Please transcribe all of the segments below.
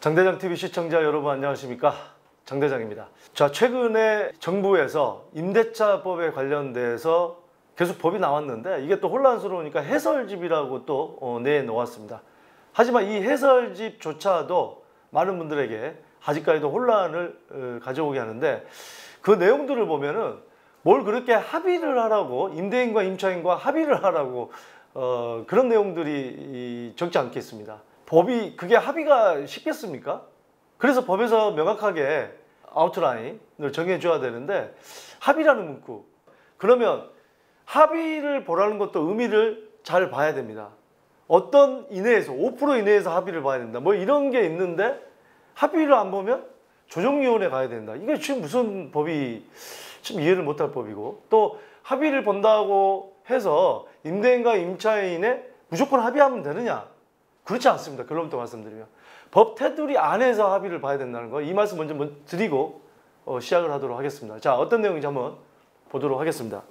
장대장 TV 시청자 여러분 안녕하십니까? 장대장입니다. 자, 최근에 정부에서 임대차법에 관련돼서 계속 법이 나왔는데 이게 또 혼란스러우니까 해설집이라고 또 내놓았습니다. 하지만 이 해설집조차도 많은 분들에게 아직까지도 혼란을 가져오게 하는데 그 내용들을 보면은 뭘 그렇게 합의를 하라고 임대인과 임차인과 합의를 하라고 그런 내용들이 적지 않겠습니다. 법이 그게 합의가 쉽겠습니까? 그래서 법에서 명확하게 아웃라인을 정해줘야 되는데 합의라는 문구 그러면 합의를 보라는 것도 의미를 잘 봐야 됩니다. 어떤 이내에서 5% 이내에서 합의를 봐야 된다 뭐 이런 게 있는데 합의를 안 보면 조정위원회 가야 된다. 이게 지금 무슨 법이 좀 이해를 못할 법이고 또 합의를 본다고 해서 임대인과 임차인의 무조건 합의하면 되느냐? 그렇지 않습니다. 결론부터 말씀드리면 법 테두리 안에서 합의를 봐야 된다는 거 이 말씀 먼저 드리고 시작을 하도록 하겠습니다. 자, 어떤 내용인지 한번 보도록 하겠습니다.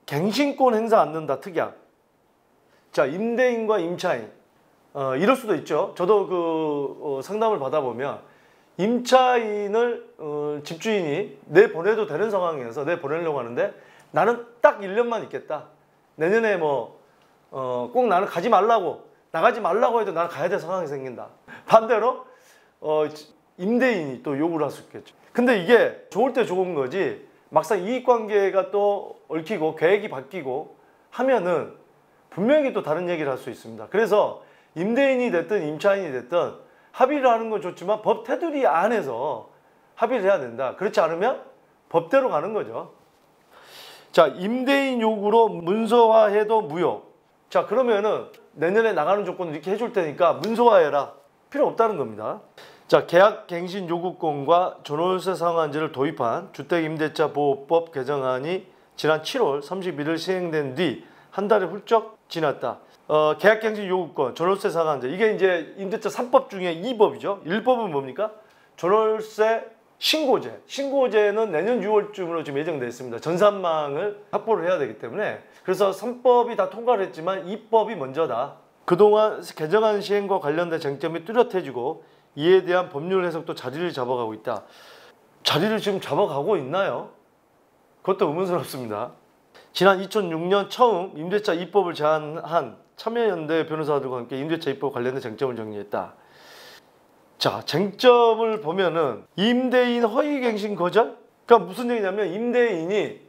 갱신권 행사 않는다 특약. 자, 임대인과 임차인 이럴 수도 있죠. 저도 그 상담을 받아보면 임차인을 집주인이 내보내도 되는 상황에서 내보내려고 하는데 나는 딱 1년만 있겠다. 내년에 꼭 나는 가지 말라고 나가지 말라고 해도 나는 가야 될 상황이 생긴다. 반대로 임대인이 또 요구를 할 수 있겠죠. 근데 이게 좋을 때 좋은 거지 막상 이익관계가 또 얽히고 계획이 바뀌고 하면은 분명히 또 다른 얘기를 할 수 있습니다. 그래서 임대인이 됐든 임차인이 됐든 합의를 하는 건 좋지만 법 테두리 안에서 합의를 해야 된다. 그렇지 않으면 법대로 가는 거죠. 자, 임대인 요구로 문서화해도 무효. 자, 그러면은 내년에 나가는 조건을 이렇게 해줄 테니까 문서화해라. 필요 없다는 겁니다. 자, 계약갱신 요구권과 전월세 상한제를 도입한 주택임대차보호법 개정안이 지난 7월 31일 시행된 뒤 한 달이 훌쩍 지났다. 계약갱신 요구권, 전월세 상한제 이게 이제 임대차 3법 중에 2법이죠. 1법은 뭡니까? 전월세 신고제. 신고제는 내년 6월쯤으로 지금 예정되어 있습니다. 전산망을 확보를 해야 되기 때문에 그래서 3법이 다 통과를 했지만 2법이 먼저다. 그동안 개정안 시행과 관련된 쟁점이 뚜렷해지고 이에 대한 법률 해석도 자리를 잡아가고 있다. 자리를 지금 잡아가고 있나요? 그것도 의문스럽습니다. 지난 2006년 처음 임대차 2법을 제안한 참여연대 변호사들과 함께 임대차 2법 관련된 쟁점을 정리했다. 자, 쟁점을 보면은 임대인 허위갱신 거절? 그러니까 무슨 얘기냐면 임대인이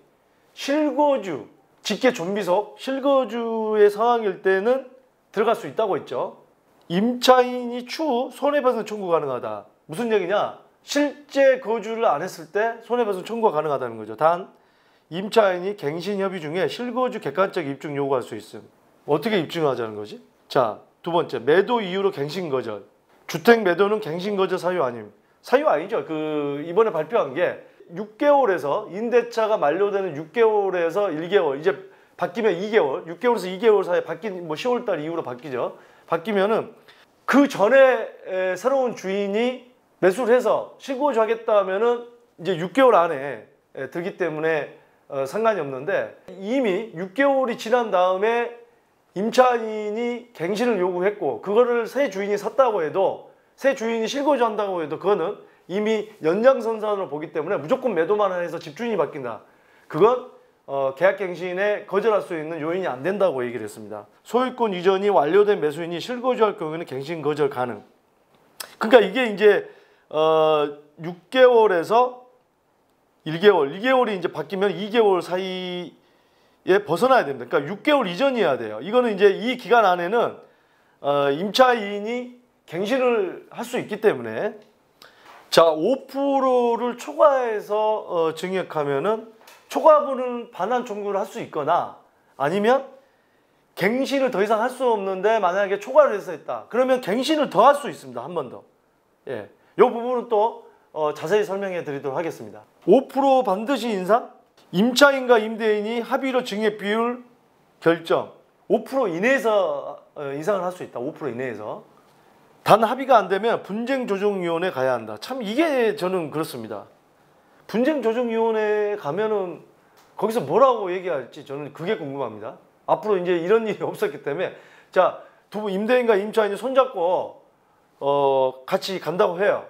실거주, 직계 존비속 실거주의 상황일 때는 들어갈 수 있다고 했죠. 임차인이 추후 손해배상 청구 가능하다. 무슨 얘기냐? 실제 거주를 안 했을 때 손해배상 청구가 가능하다는 거죠. 단 임차인이 갱신 협의 중에 실거주 객관적 입증 요구할 수 있음. 어떻게 입증하자는 거지? 자, 두 번째, 매도 이유로 갱신 거절. 주택 매도는 갱신 거절 사유 아님. 사유 아니죠. 이번에 발표한 게 6개월에서 임대차가 만료되는 6개월에서 1개월 이제 바뀌면 2개월, 6개월에서 2개월 사이에 바뀐 10월달 이후로 바뀌죠. 바뀌면은 그 전에 새로운 주인이 매수를 해서 실거주하겠다 하면은 이제 6개월 안에 들기 때문에 상관이 없는데 이미 6개월이 지난 다음에 임차인이 갱신을 요구했고 그거를 새 주인이 샀다고 해도 새 주인이 실거주한다고 해도 그거는 이미 연장선상으로 보기 때문에 무조건 매도만 해서 집주인이 바뀐다. 그건 계약갱신에 거절할 수 있는 요인이 안 된다고 얘기를 했습니다. 소유권 이전이 완료된 매수인이 실거주할 경우에는 갱신 거절 가능. 그러니까 이게 이제 6개월에서 1개월, 2개월이 이제 바뀌면 2개월 사이에 벗어나야 됩니다. 그러니까 6개월 이전이어야 돼요. 이거는 이제 이 기간 안에는 임차인이 갱신을 할 수 있기 때문에 자, 5%를 초과해서 증액하면은 초과분을 반환 청구를 할 수 있거나 아니면 갱신을 더 이상 할 수 없는데 만약에 초과를 해서 했다. 그러면 갱신을 더 할 수 있습니다. 한 번 더. 예. 이 부분은 또 자세히 설명해 드리도록 하겠습니다. 5% 반드시 인상? 임차인과 임대인이 합의로 증액 비율 결정. 5% 이내에서 인상을 할 수 있다. 5% 이내에서. 단 합의가 안 되면 분쟁조정위원회 가야 한다. 참 이게 저는 그렇습니다. 분쟁조정위원회에 가면은 거기서 뭐라고 얘기할지 저는 그게 궁금합니다. 앞으로 이제 이런 일이 없었기 때문에 자, 두 분 임대인과 임차인이 손잡고 같이 간다고 해요.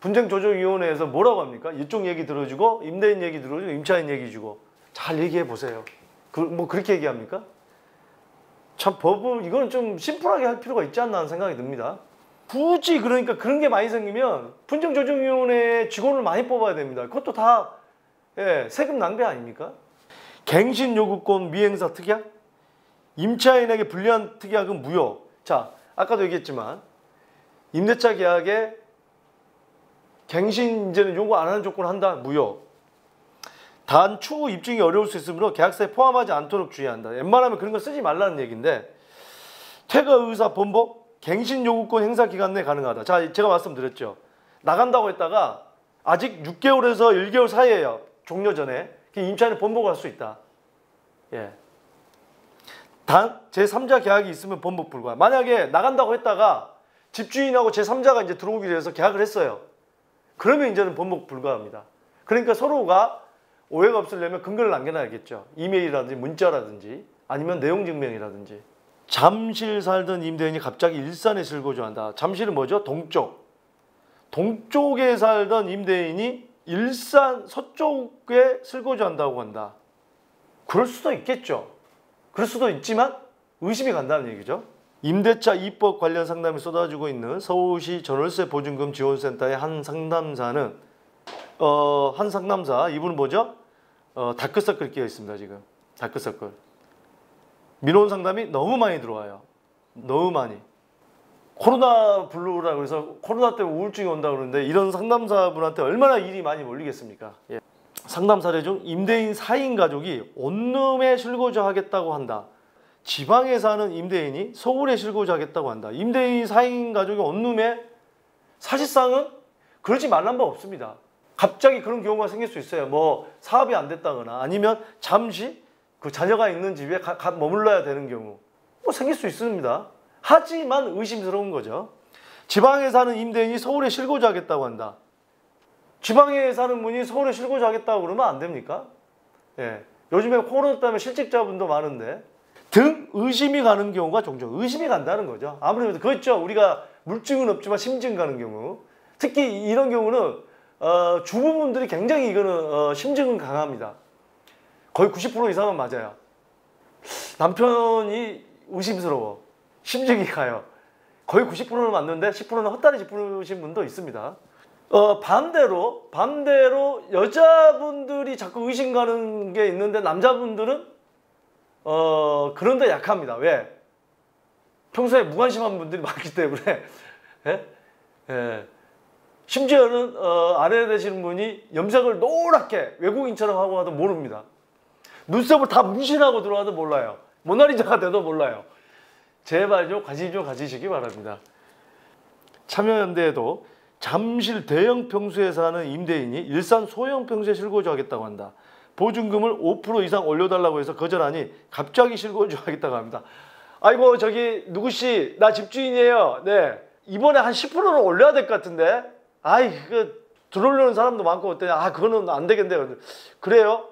분쟁조정위원회에서 뭐라고 합니까? 이쪽 얘기 들어주고 임대인 얘기 들어주고 임차인 얘기 주고 잘 얘기해 보세요. 뭐 그렇게 얘기합니까? 참 법을 이거는 좀 심플하게 할 필요가 있지 않나 하는 생각이 듭니다. 굳이 그러니까 그런 게 많이 생기면 분쟁조정위원회에 직원을 많이 뽑아야 됩니다. 그것도 다 세금 낭비 아닙니까? 갱신요구권 미행사 특약? 임차인에게 불리한 특약은 무효. 자, 아까도 얘기했지만 임대차 계약에 갱신 이제는 요구 안 하는 조건을 한다. 무효. 단 추후 입증이 어려울 수 있으므로 계약서에 포함하지 않도록 주의한다. 웬만하면 그런 거 쓰지 말라는 얘기인데 퇴거 의사 번복 갱신 요구권 행사 기간 내에 가능하다. 자, 제가 말씀드렸죠. 나간다고 했다가 아직 6개월에서 1개월 사이에요. 종료 전에. 임차인은 번복을 할 수 있다. 예. 단 제3자 계약이 있으면 번복 불가. 만약에 나간다고 했다가 집주인하고 제3자가 이제 들어오기로 해서 계약을 했어요. 그러면 이제는 번복 불가합니다. 그러니까 서로가 오해가 없으려면 근거를 남겨놔야겠죠. 이메일이라든지 문자라든지 아니면 내용 증명이라든지. 잠실 살던 임대인이 갑자기 일산에 실거주한다. 잠실은 뭐죠? 동쪽. 동쪽에 살던 임대인이 일산 서쪽에 실거주한다고 한다. 그럴 수도 있겠죠. 그럴 수도 있지만 의심이 간다는 얘기죠. 임대차 입법 관련 상담이 쏟아지고 있는 서울시 전월세 보증금 지원센터의 한 상담사는 이분은 뭐죠? 다크서클 끼어 있습니다. 지금 다크서클. 민원 상담이 너무 많이 들어와요. 너무 많이. 코로나 블루라고 해서 코로나 때문에 우울증이 온다고 그러는데 이런 상담사분한테 얼마나 일이 많이 몰리겠습니까? 예. 상담 사례 중 임대인 4인 가족이 원룸에 실거주하겠다고 한다. 지방에 사는 임대인이 서울에 실거주하겠다고 한다. 임대인 4인 가족이 원룸에 사실상은 그러지 말란 바 없습니다. 갑자기 그런 경우가 생길 수 있어요. 뭐 사업이 안 됐다거나 아니면 잠시 그 자녀가 있는 집에 머물러야 되는 경우 뭐 생길 수 있습니다. 하지만 의심스러운 거죠. 지방에 사는 임대인이 서울에 실거주하겠다고 한다. 지방에 사는 분이 서울에 실거주하겠다고 그러면 안 됩니까? 예. 요즘에 코로나 때문에 실직자분도 많은데 등 의심이 가는 경우가 종종 의심이 간다는 거죠. 아무래도 그렇죠. 우리가 물증은 없지만 심증 가는 경우 특히 이런 경우는 주부분들이 굉장히 이거는 심증은 강합니다. 거의 90% 이상은 맞아요. 남편이 의심스러워. 심증이 가요. 거의 90%는 맞는데 10%는 헛다리 짚으신 분도 있습니다. 반대로 여자분들이 자꾸 의심 가는 게 있는데 남자분들은 그런데 약합니다. 왜? 평소에 무관심한 분들이 많기 때문에 예? 예. 심지어는 아내 되시는 분이 염색을 노랗게 외국인처럼 하고 와도 모릅니다. 눈썹을 다 문신하고 들어와도 몰라요. 모나리자가 돼도 몰라요. 제발 좀 관심 좀 가지시기 바랍니다. 참여연대에도 잠실 대형 평수에 사는 임대인이 일산 소형 평수에 실거주하겠다고 한다. 보증금을 5% 이상 올려달라고 해서 거절하니 갑자기 실거주하겠다고 합니다. 아이고 저기 누구씨 나 집주인이에요. 네 이번에 한 10%는 올려야 될 것 같은데 아이 그 들어오려는 사람도 많고 어때요? 아 그거는 안 되겠네요. 그래요?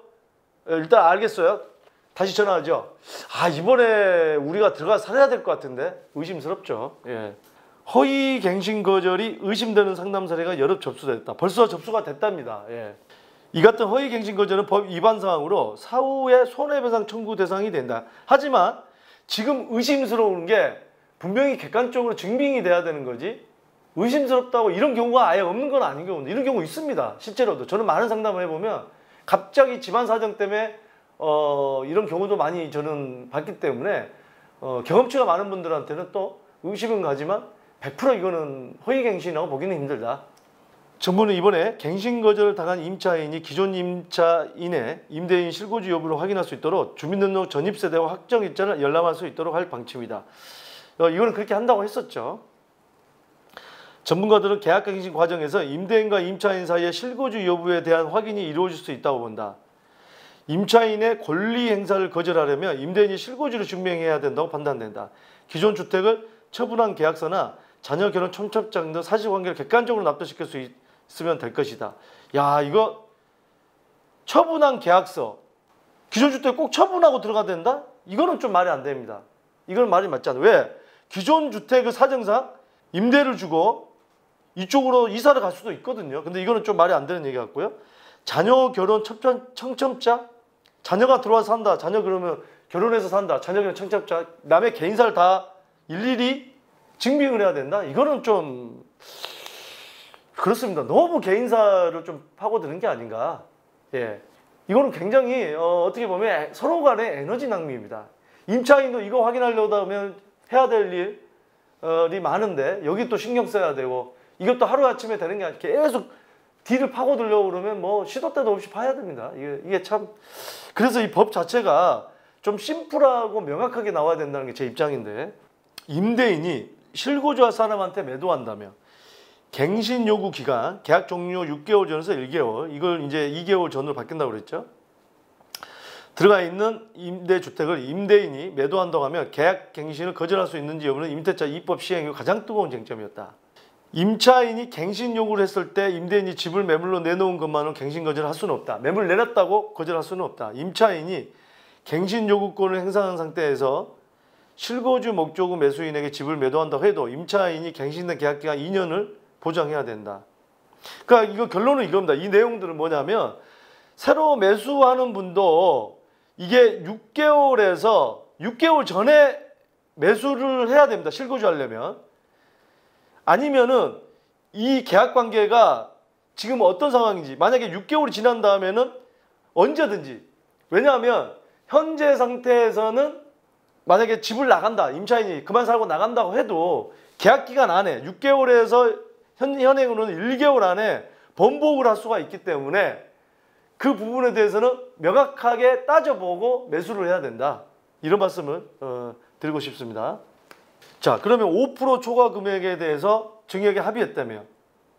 일단 알겠어요. 다시 전화하죠. 아 이번에 우리가 들어가 살아야 될 것 같은데 의심스럽죠. 예. 허위 갱신 거절이 의심되는 상담 사례가 여러 접수됐다. 벌써 접수가 됐답니다. 예. 이 같은 허위 갱신 거절은 법 위반 사항으로 사후에 손해배상 청구 대상이 된다. 하지만 지금 의심스러운 게 분명히 객관적으로 증빙이 돼야 되는 거지 의심스럽다고 이런 경우가 아예 없는 건 아닌 경우인데 이런 경우 있습니다. 실제로도 저는 많은 상담을 해보면 갑자기 집안 사정 때문에 이런 경우도 많이 저는 봤기 때문에 경험치가 많은 분들한테는 또 의심은 가지만 100% 이거는 허위갱신이라고 보기는 힘들다. 정부는 이번에 갱신 거절을 당한 임차인이 기존 임차인의 임대인 실거주 여부를 확인할 수 있도록 주민등록 전입세대와 확정일자를 열람할 수 있도록 할 방침이다. 이거는 그렇게 한다고 했었죠. 전문가들은 계약갱신 과정에서 임대인과 임차인 사이의 실거주 여부에 대한 확인이 이루어질 수 있다고 본다. 임차인의 권리 행사를 거절하려면 임대인이 실거주를 증명해야 된다고 판단된다. 기존 주택을 처분한 계약서나 자녀 결혼 청첩장 등 사실관계를 객관적으로 납득시킬 수 있으면 될 것이다. 야 이거 처분한 계약서 기존 주택 꼭 처분하고 들어가야 된다? 이거는 좀 말이 안 됩니다. 이건 말이 맞지 않아요. 왜? 기존 주택의 사정상 임대를 주고 이쪽으로 이사를 갈 수도 있거든요. 근데 이거는 좀 말이 안 되는 얘기 같고요. 자녀 결혼 청첩자, 자녀가 들어와서 산다. 자녀 그러면 결혼해서 산다. 자녀 결혼 청첩자, 남의 개인사를 다 일일이 증빙을 해야 된다. 이거는 좀 그렇습니다. 너무 개인사를 좀 파고드는 게 아닌가. 예, 이거는 굉장히 어떻게 보면 서로 간의 에너지 낭비입니다. 임차인도 이거 확인하려다 하면 해야 될 일이 많은데 여기 또 신경 써야 되고 이것도 하루아침에 되는 게 아니라 계속 뒤를 파고들려고 그러면 뭐 시도 때도 없이 파야 됩니다. 이게 참, 그래서 이 법 자체가 좀 심플하고 명확하게 나와야 된다는 게 제 입장인데, 임대인이 실거주할 사람한테 매도한다면 갱신 요구 기간, 계약 종료 6개월 전에서 1개월, 이걸 이제 2개월 전으로 바뀐다고 그랬죠. 들어가 있는 임대주택을 임대인이 매도한다고 하면 계약 갱신을 거절할 수 있는지 여부는 임대차 입법 시행이 가장 뜨거운 쟁점이었다. 임차인이 갱신 요구를 했을 때 임대인이 집을 매물로 내놓은 것만으로 갱신 거절할 수는 없다. 매물 내놨다고 거절할 수는 없다. 임차인이 갱신 요구권을 행사한 상태에서 실거주 목적 후 매수인에게 집을 매도한다고 해도 임차인이 갱신된 계약기간 2년을 보장해야 된다. 그러니까 이거 결론은 이겁니다. 이 내용들은 뭐냐면 새로 매수하는 분도 이게 6개월 전에 매수를 해야 됩니다. 실거주 하려면. 아니면은 이 계약 관계가 지금 어떤 상황인지, 만약에 6개월이 지난 다음에는 언제든지, 왜냐하면 현재 상태에서는 만약에 집을 나간다, 임차인이 그만 살고 나간다고 해도 계약 기간 안에 6개월에서 현행으로는 1개월 안에 번복을 할 수가 있기 때문에 그 부분에 대해서는 명확하게 따져보고 매수를 해야 된다. 이런 말씀을 드리고 싶습니다. 자, 그러면 5% 초과 금액에 대해서 증액에 합의했다면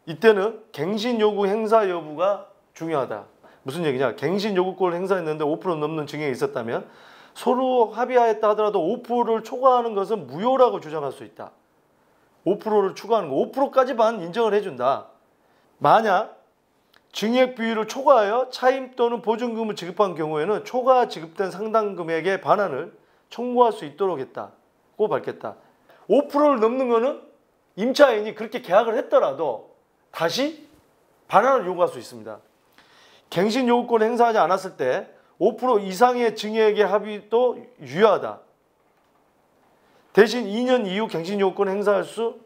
이때는 갱신 요구 행사 여부가 중요하다. 무슨 얘기냐? 갱신 요구권을 행사했는데 5% 넘는 증액이 있었다면 서로 합의하였다 하더라도 5%를 초과하는 것은 무효라고 주장할 수 있다. 5%를 추가하는 거, 5%까지만 인정을 해준다. 만약 증액 비율을 초과하여 차임 또는 보증금을 지급한 경우에는 초과 지급된 상당 금액의 반환을 청구할 수 있도록 했다고 밝혔다. 5%를 넘는 거는 임차인이 그렇게 계약을 했더라도 다시 반환을 요구할 수 있습니다. 갱신 요구권을 행사하지 않았을 때 5% 이상의 증액의 합의도 유효하다. 대신 2년 이후 갱신 요구권을 행사할 수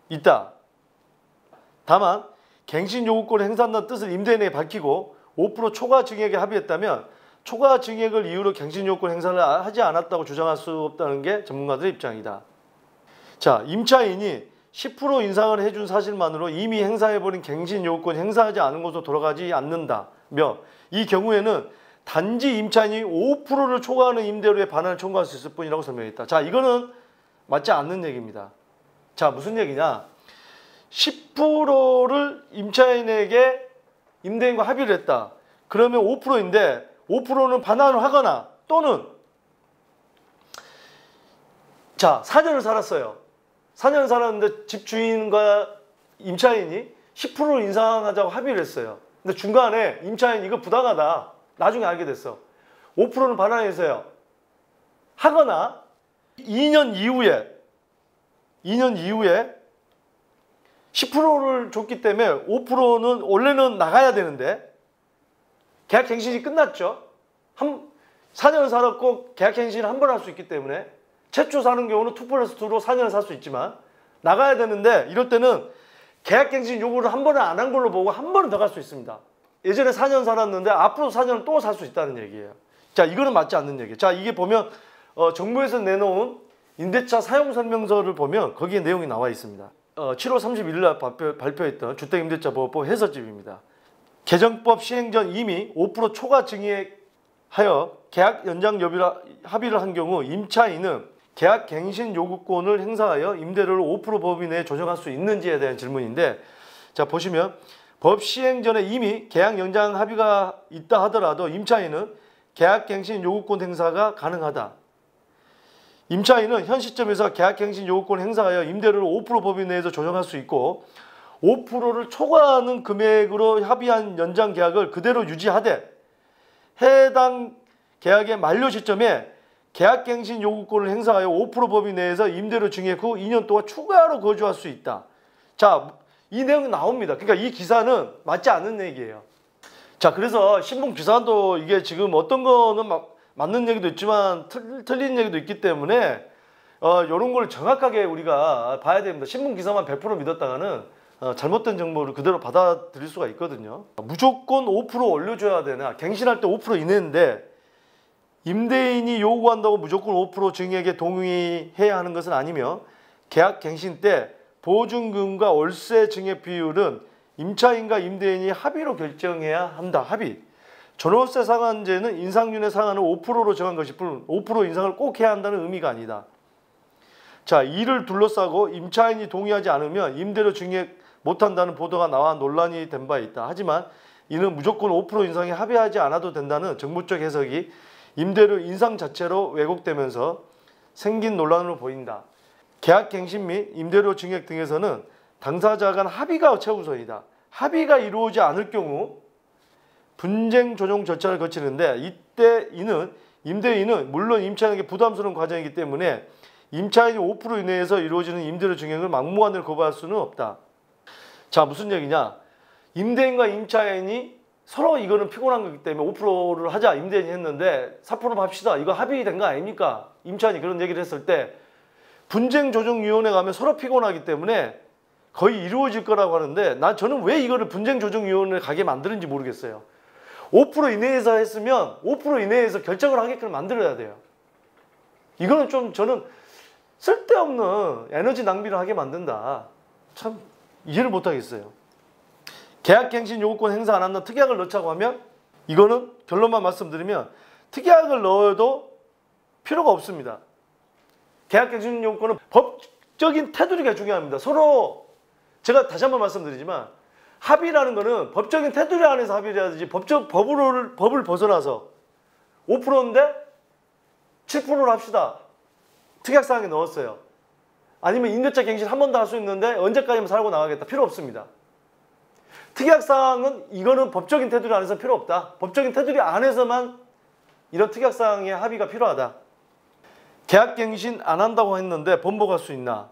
있다. 다만 갱신 요구권을 행사한다는 뜻을 임대인에게 밝히고 5% 초과 증액에 합의했다면 초과 증액을 이유로 갱신 요구권 행사를 하지 않았다고 주장할 수 없다는 게 전문가들의 입장이다. 자, 임차인이 10% 인상을 해준 사실만으로 이미 행사해버린 갱신 요구권이 행사하지 않은 곳으로 돌아가지 않는다며 이 경우에는 단지 임차인이 5%를 초과하는 임대료의 반환을 청구할 수 있을 뿐이라고 설명했다. 자, 이거는 맞지 않는 얘기입니다. 자, 무슨 얘기냐? 10%를 임차인에게 임대인과 합의를 했다. 그러면 5%인데 5%는 반환을 하거나 또는 자, 4년을 살았어요. 4년을 살았는데 집주인과 임차인이 10% 인상하자고 합의를 했어요. 근데 중간에 임차인이 이거 부당하다. 나중에 알게 됐어. 5%는 반환해서요. 하거나 2년 이후에 10%를 줬기 때문에 5%는 원래는 나가야 되는데 계약갱신이 끝났죠. 4년을 살았고 계약갱신을 한 번 할 수 있기 때문에 최초 사는 경우는 2+2로 4년을 살 수 있지만 나가야 되는데 이럴 때는 계약갱신 요구를 한 번은 안 한 걸로 보고 한 번은 더 갈 수 있습니다. 예전에 4년 살았는데 앞으로 4년을 또 살 수 있다는 얘기예요. 자, 이거는 맞지 않는 얘기예요. 자, 이게 보면 정부에서 내놓은 임대차 사용설명서를 보면 거기에 내용이 나와 있습니다. 7월 31일 날 발표했던 주택임대차보호법 해설집입니다. 개정법 시행 전 이미 5% 초과 증액하여 계약 연장 여부를 합의를 한 경우 임차인은 계약 갱신 요구권을 행사하여 임대료를 5% 범위 내에 조정할 수 있는지에 대한 질문인데, 자, 보시면 법 시행 전에 이미 계약 연장 합의가 있다 하더라도 임차인은 계약 갱신 요구권 행사가 가능하다. 임차인은 현 시점에서 계약갱신 요구권 행사하여 임대료를 5% 범위 내에서 조정할 수 있고 5%를 초과하는 금액으로 합의한 연장 계약을 그대로 유지하되 해당 계약의 만료 시점에 계약갱신 요구권을 행사하여 5% 범위 내에서 임대료 증액 후 2년 동안 추가로 거주할 수 있다. 자, 이 내용이 나옵니다. 그러니까 이 기사는 맞지 않는 얘기예요. 자, 그래서 신문 기사도 이게 지금 어떤 거는 맞는 얘기도 있지만 틀린 얘기도 있기 때문에 이런 걸 정확하게 우리가 봐야 됩니다. 신문 기사만 100% 믿었다가는 잘못된 정보를 그대로 받아들일 수가 있거든요. 무조건 5% 올려줘야 되나? 갱신할 때 5% 이내인데 임대인이 요구한다고 무조건 5% 증액에 동의해야 하는 것은 아니며 계약 갱신 때 보증금과 월세 증액 비율은 임차인과 임대인이 합의로 결정해야 한다. 합의. 전월세 상한제는 인상률의 상한을 5%로 정한 것일 뿐 5% 인상을 꼭 해야 한다는 의미가 아니다. 자, 이를 둘러싸고 임차인이 동의하지 않으면 임대료 증액 못한다는 보도가 나와 논란이 된 바 있다. 하지만 이는 무조건 5% 인상에 합의하지 않아도 된다는 정부적 해석이 임대료 인상 자체로 왜곡되면서 생긴 논란으로 보인다. 계약갱신 및 임대료 증액 등에서는 당사자 간 합의가 최우선이다. 합의가 이루어지지 않을 경우 분쟁 조정 절차를 거치는데 이때 임대인은 물론 임차인에게 부담스러운 과정이기 때문에 임차인이 5% 이내에서 이루어지는 임대료 증액을 막무가내로 거부할 수는 없다. 자, 무슨 얘기냐? 임대인과 임차인이 서로 이거는 피곤한 거기 때문에 5%를 하자 임대인이 했는데 4% 합시다. 이거 합의된 거 아닙니까? 임차인이 그런 얘기를 했을 때 분쟁조정위원회 가면 서로 피곤하기 때문에 거의 이루어질 거라고 하는데 저는 왜 이거를 분쟁조정위원회 가게 만드는지 모르겠어요. 5% 이내에서 했으면 5% 이내에서 결정을 하게끔 만들어야 돼요. 이거는 좀 저는 쓸데없는 에너지 낭비를 하게 만든다. 참 이해를 못하겠어요. 계약갱신 요구권 행사 안 한다 특약을 넣자고 하면 이거는 결론만 말씀드리면 특약을 넣어도 필요가 없습니다. 계약갱신 요구권은 법적인 테두리가 중요합니다. 서로 제가 다시 한번 말씀드리지만 합의라는 거는 법적인 테두리 안에서 합의를 해야 되지 법을 벗어나서 5%인데 7%를 합시다. 특약사항에 넣었어요. 아니면 임대차 갱신 한 번 더 할 수 있는데 언제까지만 살고 나가겠다. 필요 없습니다. 특약사항은 이거는 법적인 테두리 안에서 필요 없다. 법적인 테두리 안에서만 이런 특약사항의 합의가 필요하다. 계약갱신 안 한다고 했는데 번복할 수 있나?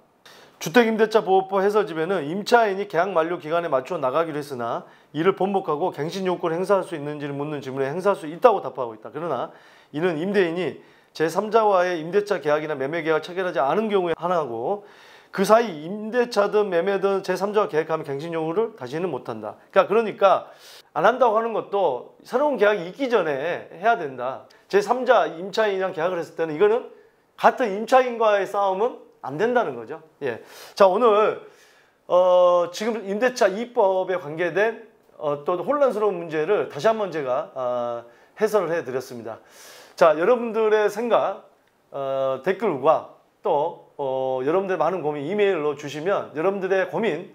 주택임대차보호법 해설집에는 임차인이 계약 만료 기간에 맞춰 나가기로 했으나 이를 번복하고 갱신 요건을 행사할 수 있는지를 묻는 질문에 행사할 수 있다고 답하고 있다. 그러나 이는 임대인이 제3자와의 임대차 계약이나 매매 계약을 체결하지 않은 경우에 하나고 그 사이 임대차든 매매든 제3자와 계약하면 갱신 요구를 다시는 못한다. 그러니까 안 한다고 하는 것도 새로운 계약이 있기 전에 해야 된다. 제3자 임차인이랑 계약을 했을 때는 이거는 같은 임차인과의 싸움은 안 된다는 거죠. 예. 자, 오늘 지금 임대차 이법에 관계된 또 혼란스러운 문제를 다시 한번 제가 해설을 해드렸습니다. 자, 여러분들의 생각 댓글과 또 여러분들의 많은 고민 이메일로 주시면 여러분들의 고민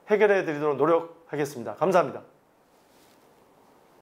해결해 드리도록 노력하겠습니다. 감사합니다.